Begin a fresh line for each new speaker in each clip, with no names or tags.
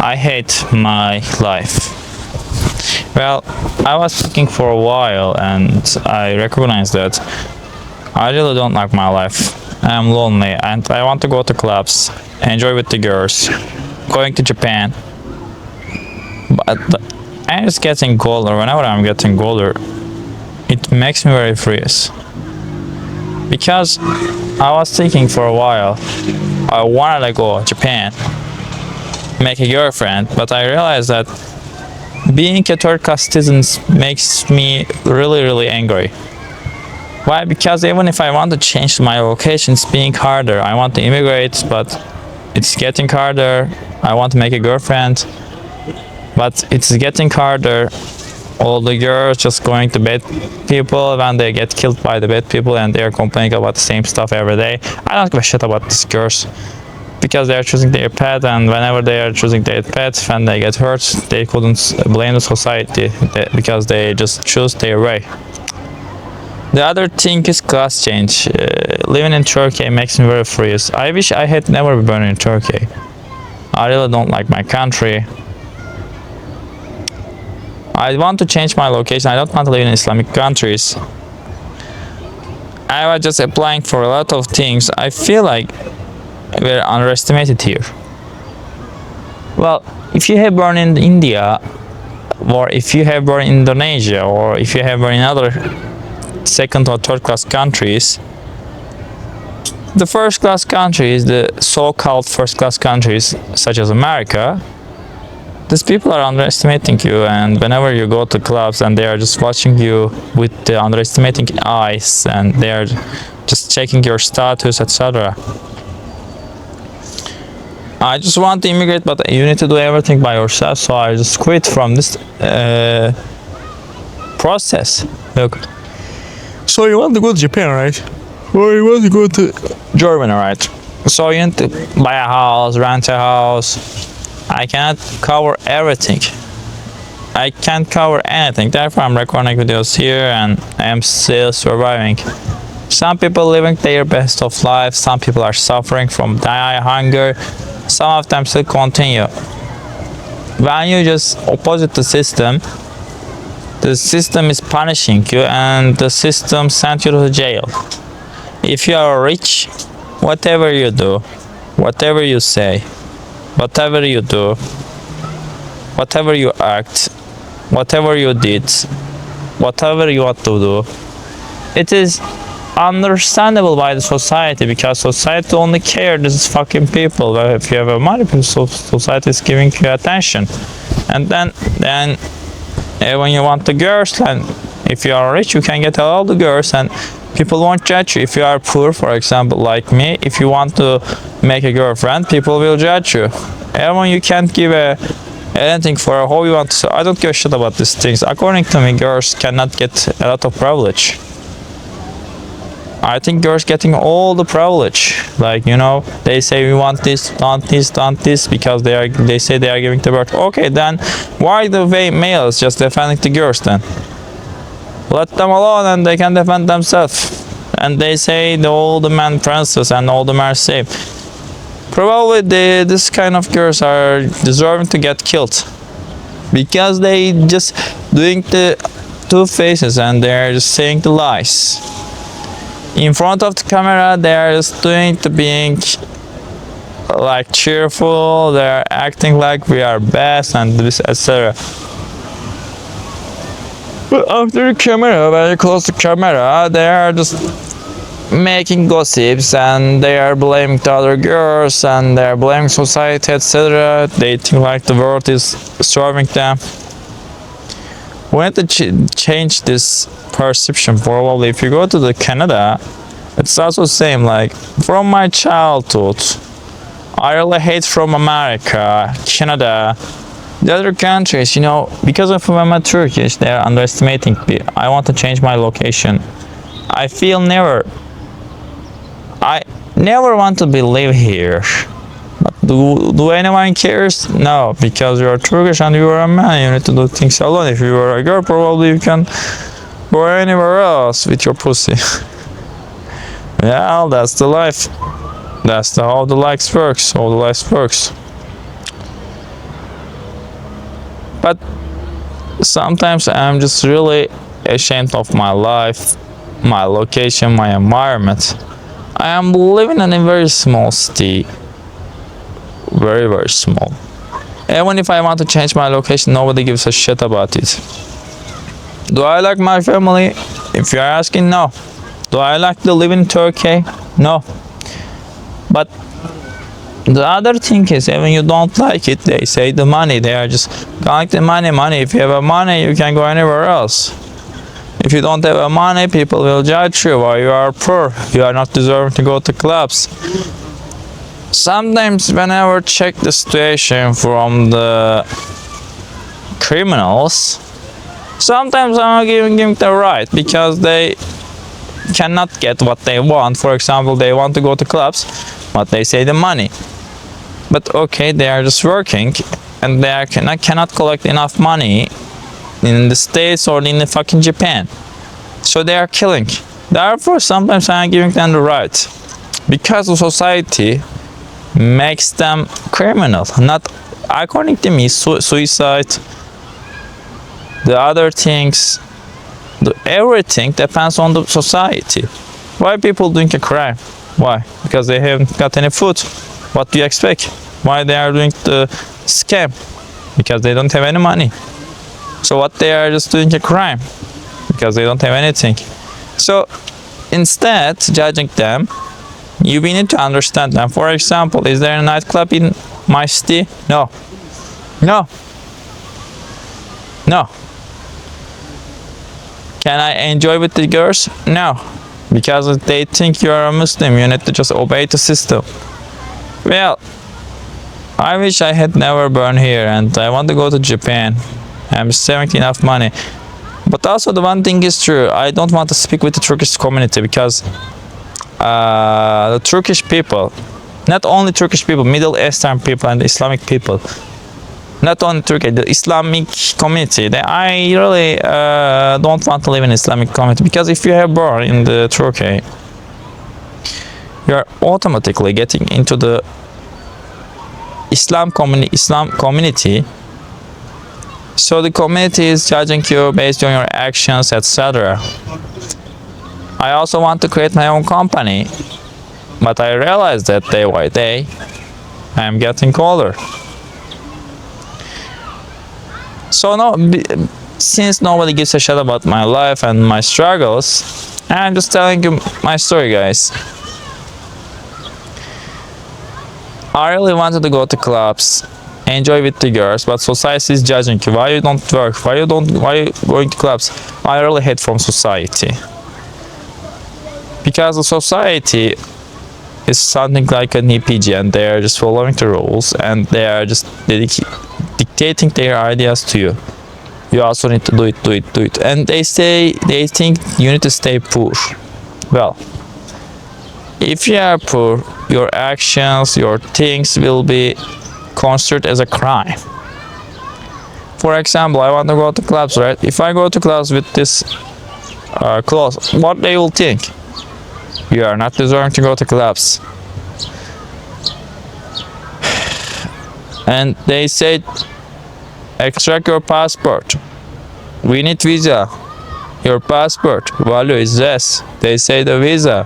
I hate my life. Well, I was thinking for a while and I recognized that I really don't like my life. I'm lonely and I want to go to clubs, enjoy with the girls, going to Japan. But I'm just getting older. Whenever I'm getting older, it makes me very furious. Because I was thinking for a while, I wanted to go to Japan, make a girlfriend, but I realized that being a third class citizen makes me really angry. Why? Because even if I want to change my location, it's being harder. I want to immigrate, but it's getting harder. I want to make a girlfriend, but it's getting harder. All the girls just going to bad people when they get killed by the bad people and they're complaining about the same stuff every day. I don't give a shit about these girls because they are choosing their pet, and whenever they are choosing their pet, when they get hurt, they couldn't blame the society because they just choose their way. The other thing is class change. Living in Turkey makes me very furious. I wish I had never been born in Turkey. I really don't like my country. I want to change my location. I don't want to live in Islamic countries. I was just applying for a lot of things. I feel like we're underestimated here. Well, if you have born in India, or if you have born in Indonesia, or if you have born in other second or third class countries, the first class countries, the so-called first class countries such as America, these people are underestimating you, and whenever you go to clubs and they are just watching you with the underestimating eyes and they are just checking your status, etc. I just want to immigrate, but you need to do everything by yourself, so I just quit from this process. Look. So you want to go to Japan, right? Or you want to go to Germany, right? So you need to buy a house, rent a house. I cannot cover everything. I can't cover anything. Therefore, I'm recording videos here and I am still surviving. Some people living their best of life. Some people are suffering from hunger. Some of them still continue. When you just opposite the system is punishing you and the system sends you to jail. If you are rich, whatever you do, whatever you say, whatever you do, whatever you act, whatever you did, whatever you want to do, it is understandable by the society, because society only cares these fucking people. If you have money, society is giving you attention. And then when you want the girls, and if you are rich, you can get all the girls and people won't judge you. If you are poor, for example, like me, if you want to make a girlfriend, people will judge you. And when you can't give anything for how you want to, so I don't give a shit about these things. According to me, girls cannot get a lot of privilege. I think girls getting all the privilege. Like, you know, they say we want this, want this, because they say they are giving the birth. Okay, then why the males just defending the girls then? Let them alone and they can defend themselves. And they say all the men princess and all the men safe. Probably this kind of girls are deserving to get killed, because they just doing the two faces and they're just saying the lies. In front of the camera, they're just doing the being like cheerful, they're acting like we are best and this, etc. But after the camera, very close to camera, they are just making gossips and they are blaming the other girls and they are blaming society, etc. They think like the world is serving them. We need to change this perception. Probably if you go to the Canada, it's also the same. Like, from my childhood, I really hate from America, Canada, the other countries, you know, because of I'm Turkish, they are underestimating me. I want to change my location. I feel I never want to live here. But do anyone cares? No, because you are Turkish and you are a man, you need to do things alone. If you are a girl, probably you can go anywhere else with your pussy. Yeah, that's the life. That's how the life works. But sometimes I'm just really ashamed of my life, my location, my environment. I am living in a very small city, very, very small. Even if I want to change my location, nobody gives a shit about it. Do I like my family? If you're asking, no. Do I like to live in Turkey? No. But the other thing is, even you don't like it, they say the money. They are just collect the money. If you have a money, you can go anywhere else. If you don't have a money, people will judge you. Why you are poor? You are not deserving to go to clubs. Sometimes whenever check the situation from the criminals, sometimes I'm giving them the right because they cannot get what they want. For example, they want to go to clubs, but they say the money. But okay, they are just working and they cannot collect enough money in the States or in the fucking Japan. So they are killing. Therefore, sometimes I am giving them the right. Because the society makes them criminal. Not according to me, suicide, the other things, everything depends on the society. Why people doing a crime? Why? Because they haven't got any food. What do you expect? Why they are doing the scam? Because they don't have any money. So what they are just doing a crime? Because they don't have anything. So instead judging them, we need to understand them. For example, is there a nightclub in my city? No. No. No. Can I enjoy with the girls? No. Because they think you are a Muslim, you need to just obey the system. Well, I wish I had never born here and I want to go to Japan. I'm saving enough money. But also the one thing is true, I don't want to speak with the Turkish community because the Turkish people, not only Turkish people, Middle Eastern people and Islamic people, not only Turkey, the Islamic community, I really don't want to live in Islamic community because if you are born in the Turkey, you are automatically getting into the Islam community. So the community is judging you based on your actions, etc. I also want to create my own company, but I realize that day by day I am getting older. So no, since nobody gives a shit about my life and my struggles, I'm just telling you my story, guys. I really wanted to go to clubs, enjoy with the girls, but society is judging you. Why you don't work? Why you going to clubs? I really hate from society. Because the society is something like an EPG and they are just following the rules and they are just dictating their ideas to you. You also need to do it. And they think you need to stay poor. Well, if you are poor, your actions, your things will be considered as a crime. For example, I want to go to clubs, right? If I go to clubs with this clothes, what they will think? You are not deserving to go to clubs. And they said, extract your passport. We need visa. Your passport value is this. They say the visa.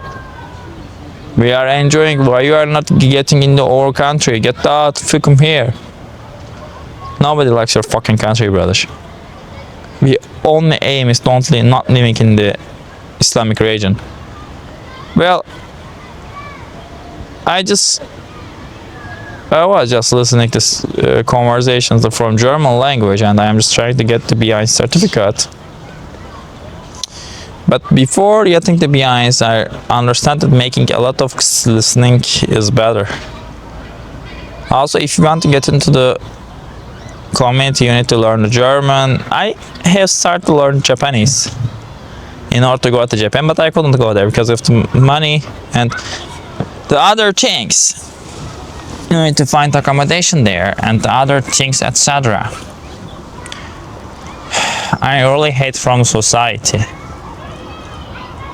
We are enjoying. Why you are not getting into our country? Get out from here. Nobody likes your fucking country, brothers. The only aim is not living in the Islamic region. Well, I was just listening to conversations from German language and I am just trying to get the B1 certificate. But before getting the B1, I understand that making a lot of listening is better. Also, if you want to get into the community, you need to learn the German. I have started to learn Japanese in order to go to Japan, but I couldn't go there because of the money and the other things. You need to find accommodation there and the other things, etc. I really hate from society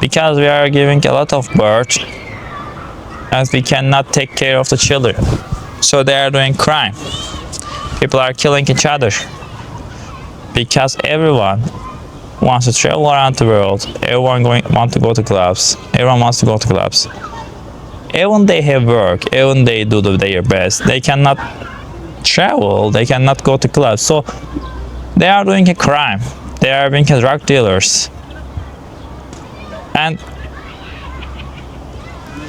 because we are giving a lot of birth as we cannot take care of the children. So they are doing crime. People are killing each other. because everyone wants to travel around the world. Everyone want to go to clubs. Everyone wants to go to clubs. Even they have work, even they do their best, they cannot travel, they cannot go to clubs. So they are doing a crime. They are being drug dealers. And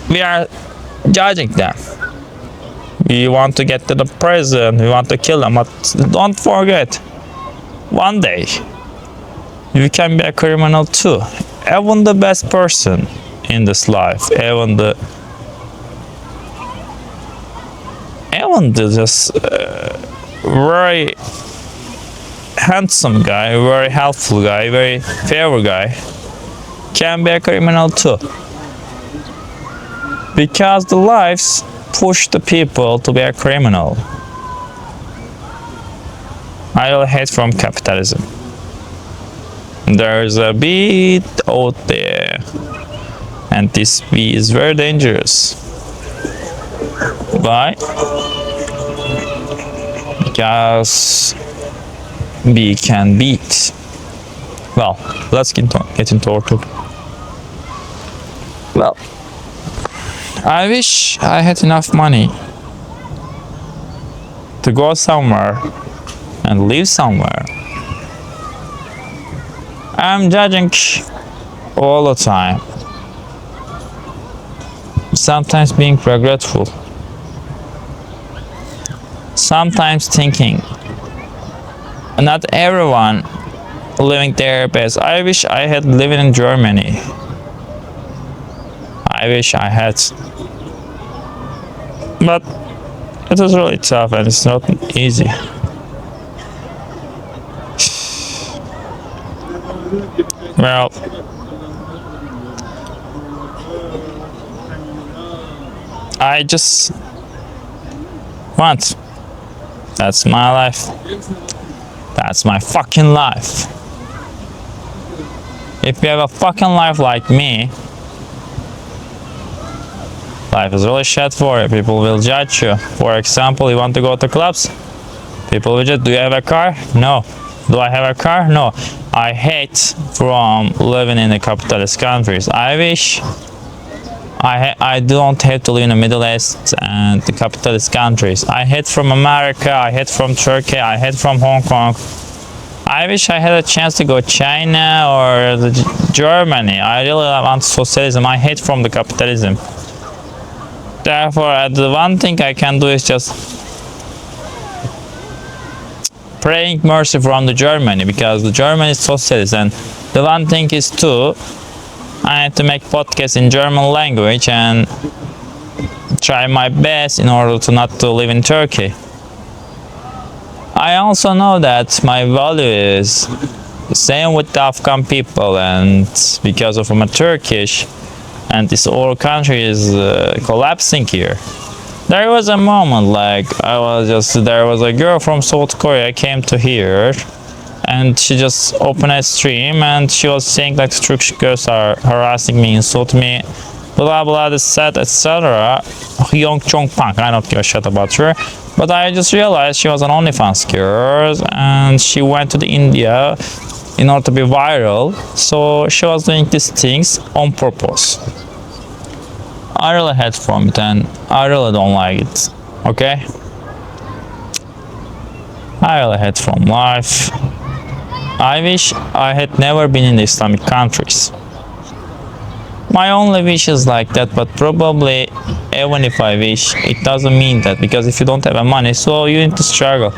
we are judging them. We want to get to the prison, we want to kill them, but don't forget, one day you can be a criminal too. Even the best person in this life, even the just very handsome guy, very helpful guy, very fair guy can be a criminal too. Because the lives push the people to be a criminal. I really hate from capitalism. There's a beat out there, and this bee is very dangerous. Why? Because bee can beat. Well, let's get into our topic. Well, I wish I had enough money to go somewhere and live somewhere. I'm judging all the time. Sometimes being regretful. Sometimes thinking not everyone living their best. I wish I had lived in Germany. I wish I had. But it is really tough and it's not easy. Well, I just want. That's my life. That's my fucking life. If you have a fucking life like me, life is really shit for you. People will judge you. For example, you want to go to clubs? People will judge. Do you have a car? No. Do I have a car? No. I hate from living in the capitalist countries. I wish I don't have to live in the Middle East and the capitalist countries. I hate from America, I hate from Turkey, I hate from Hong Kong. I wish I had a chance to go China or Germany. I really want socialism. I hate from the capitalism. Therefore, the one thing I can do is just praying mercy from the Germany, because the Germany is socialist. And the one thing is too, I had to make podcasts in German language and try my best in order to not to live in Turkey. I also know that my value is the same with the Afghan people, and because of I'm a Turkish and this whole country is collapsing here. There was a moment like there was a girl from South Korea came to here, and she just opened a stream and she was saying like the Turkish girls are harassing me, insult me, blah blah, this set, etc. Young Chong Punk, I don't give a shit about her, but I just realized she was an OnlyFans girl and she went to the India in order to be viral, so she was doing these things on purpose. I really hate from it and I really don't like it. Okay, I really hate from life. I wish I had never been in the Islamic countries. My only wish is like that, but probably even if I wish, it doesn't mean that, because if you don't have money, so you need to struggle.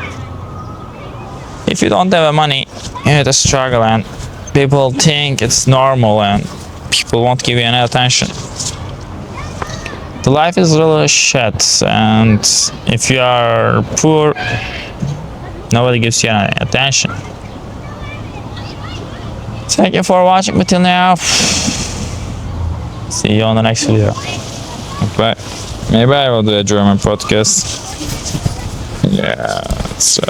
If you don't have money, you need to struggle, and people think it's normal and people won't give you any attention. The life is really shit, and if you are poor, nobody gives you any attention. Thank you for watching me till now. See you on the next video. Okay. Maybe I will do a German podcast. Yeah. So.